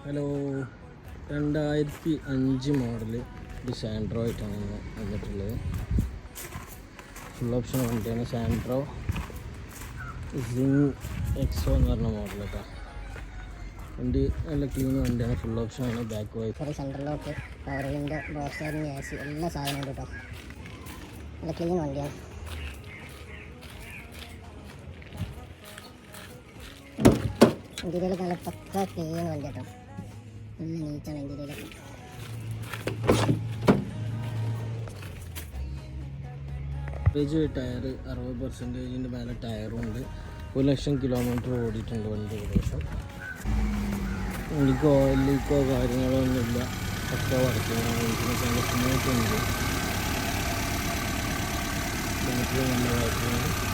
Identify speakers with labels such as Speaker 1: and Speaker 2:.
Speaker 1: Hello, 2005 model ഒരു Santro ആയിട്ടാണ് വന്നിട്ടുള്ളത്. ഫുൾ ഓപ്ഷൻ വണ്ടിയാണ്. സാൻഡ്രോ സിങ് എക്സോ എന്ന് പറഞ്ഞ മോഡൽ കേട്ടോ. വണ്ടി നല്ല ക്ലീൻ വണ്ടിയാണ്. ഫുൾ ഓപ്ഷനാണ്. Back wipe,
Speaker 2: central lock, power window, box, AC എല്ലാ സാധനവും കേട്ടോ. നല്ല ക്ലീൻ വണ്ടിയാണ്. ഇന്ത്യയിലൊക്കെ നല്ല പക്ക ക്ലീൻ വണ്ടി കേട്ടോ. നല്ല നീറ്റാണ് ഇന്ത്യയിലൊക്കെ.
Speaker 1: ടയർ 60% മേലെ ടയറും ഉണ്ട്. 1,00,000 കിലോമീറ്റർ ഓടിയിട്ടുണ്ട് വണ്ടി ഏകദേശം. വണ്ടിക്ക് ഓയിൽ ലീക്കോ കാര്യങ്ങളോ ഒന്നുമില്ല. പക്ക വർക്കിംഗ്. വണ്ടിക്ക് നല്ല സ്മൂത്ത് ഉണ്ട്. നല്ല വർക്കിംഗ്.